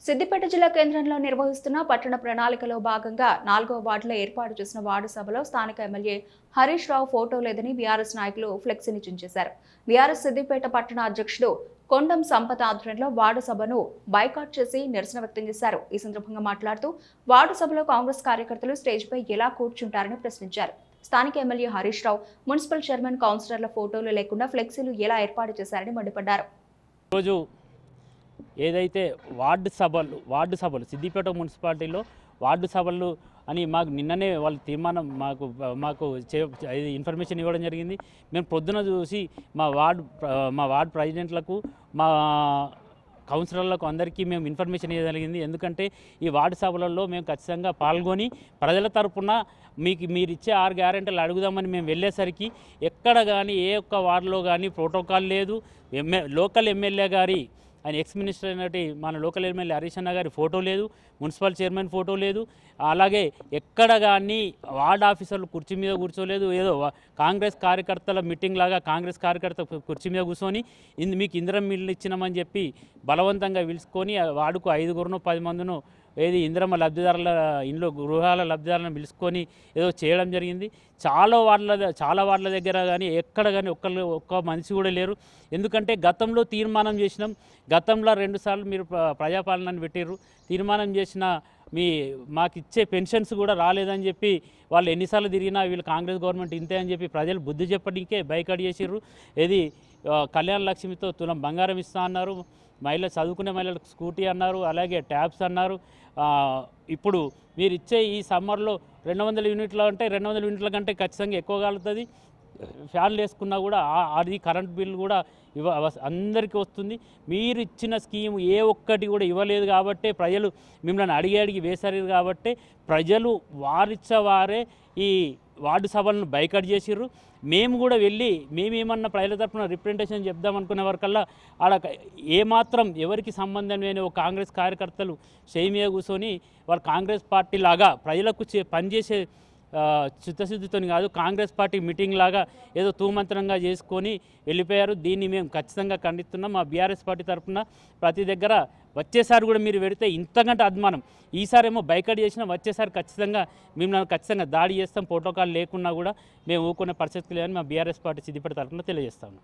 సిద్దిపేట జిల్లా కేంద్రంలో నిర్వహిస్తున్న పట్టణ ప్రణాళికలో భాగంగా 4వ వార్డులో ఏర్పాటు చేసిన వార్డు సభలో స్థానిక ఎమ్మెల్యే హరీష్ రావు ఫోటో లేదని బీఆర్ఎస్ నాయకులు ఫ్లెక్సీని చించేశారు. బీఆర్ఎస్ సిద్దిపేట పట్టణ అధ్యక్షుడు కొండం సంపత ఆధ్వర్యంలో వార్డు సభను బైకాట్ చేసి నిరసన వ్యక్తం చేశారు. ఈ సందర్భంగా మాట్లాడుతూ వార్డు సభలో కాంగ్రెస్ కార్యకర్తలు స్టేజ్పై ఎలా కూర్చుంటారని ప్రశ్నించారు. స్థానిక MLA Harish Rao municipal chairman కౌన్సిలర్ల ఫోటోలు లేకుండా ఫ్లెక్సీలు ఎలా ఏర్పాటు చేశారని మండిపడ్డారు. ఏదైతే వార్డు సభలు సిద్దిపేట మున్సిపాలిటీలో వార్డు సభలు అని మాకు నిన్ననే వాళ్ళ తీర్మానం మాకు ఇన్ఫర్మేషన్ ఇవ్వడం జరిగింది. మేము పొద్దున చూసి మా వార్డు ప్రెసిడెంట్లకు మా కౌన్సిలర్లకు అందరికీ మేము ఇన్ఫర్మేషన్ ఇవ్వగలిగింది. ఎందుకంటే ఈ వార్డు సభలలో మేము ఖచ్చితంగా పాల్గొని ప్రజల తరపున మీరు ఇచ్చే 6 గ్యారెంటీలు అడుగుదామని మేము వెళ్ళేసరికి ఎక్కడ కానీ ఏ ఒక్క వార్డులో కానీ ప్రోటోకాల్ లేదు. లోకల్ ఎమ్మెల్యే గారి ఆయన ఎక్స్ మినిస్టర్ అయినట్టు మన లోకల్ ఎమ్మెల్యే హరీష్ అన్న గారి ఫోటో లేదు, మున్సిపల్ చైర్మన్ ఫోటో లేదు. అలాగే ఎక్కడ కానీ వార్డ్ ఆఫీసర్లు కుర్చీ మీద కూర్చోలేదు. ఏదో కాంగ్రెస్ కార్యకర్తల మీటింగ్ లాగా కాంగ్రెస్ కార్యకర్త కుర్చీ మీద కూర్చొని మీకు ఇందిరం ఇల్లు ఇచ్చినామని చెప్పి బలవంతంగా పిలుచుకొని వార్డుకు 5గురునో 10 మందినో ఏది ఇందిరమ్మ లబ్ధిదారుల ఇంట్లో గృహాల లబ్ధిదారులను పిలుచుకొని ఏదో చేయడం జరిగింది. చాలా వార్డుల దగ్గర కానీ ఎక్కడ కానీ ఒక్క మనిషి కూడా లేరు. ఎందుకంటే గతంలో తీర్మానం చేసినాం. గతంలో 2 సార్లు మీరు ప్రజాపాలనని పెట్టారు. తీర్మానం చేసిన మాకు ఇచ్చే పెన్షన్స్ కూడా రాలేదని చెప్పి వాళ్ళు ఎన్నిసార్లు తిరిగినా వీళ్ళు కాంగ్రెస్ గవర్నమెంట్ ఇంతే అని చెప్పి ప్రజలు బుద్ధి చెప్పడానికే బైకాట్ చేసిర్రు. ఏది కళ్యాణ లక్ష్మితో తులం బంగారం ఇస్తా అన్నారు. చదువుకునే మహిళలకు స్కూటీ అన్నారు, అలాగే ట్యాబ్స్ అన్నారు. ఇప్పుడు మీరు ఇచ్చే ఈ సమ్మర్లో 200 యూనిట్లు అంటే 200 యూనిట్ల కంటే ఖచ్చితంగా ఎక్కువ కాలుతుంది. ఫ్యాన్లు వేసుకున్నా కూడా అది కరెంట్ బిల్లు కూడా అందరికీ వస్తుంది. మీరు ఇచ్చిన స్కీము ఏ ఒక్కటి కూడా ఇవ్వలేదు కాబట్టి ప్రజలు మిమ్మల్ని అడిగి వేసారు కాబట్టి ప్రజలు వారే ఈ వార్డు సభలను బైకాట్ చేసిర్రు. మేము కూడా వెళ్ళి మేమేమన్నా ప్రజల తరఫున రిప్రజెంటేషన్ చెప్దామనుకునే వరకల్లా ఆడ ఏమాత్రం ఎవరికి సంబంధం లేని ఒక కాంగ్రెస్ కార్యకర్తలు స్టేజ్ మీద కూర్చొని వాళ్ళు కాంగ్రెస్ పార్టీ లాగా ప్రజలకు పనిచేసే చిత్తశుద్ధితో కాదు, కాంగ్రెస్ పార్టీ మీటింగ్ లాగా ఏదో తూమంత్రంగా చేసుకొని వెళ్ళిపోయారు. దీన్ని మేము ఖచ్చితంగా ఖండిస్తున్నాం. మా బీఆర్ఎస్ పార్టీ తరఫున ప్రతి దగ్గర వచ్చేసారి కూడా మీరు పెడితే ఇంతకంటే అద్మానం. ఈసారేమో బైకాట్ చేసినా వచ్చేసారి ఖచ్చితంగా మిమ్మల్ని ఖచ్చితంగా దాడి చేస్తాం. ప్రోటోకాల్ లేకున్నా కూడా మేము ఊరుకునే పరిస్థితి లేదని మా బీఆర్ఎస్ పార్టీ సిద్దిపేట తరఫున తెలియజేస్తాము.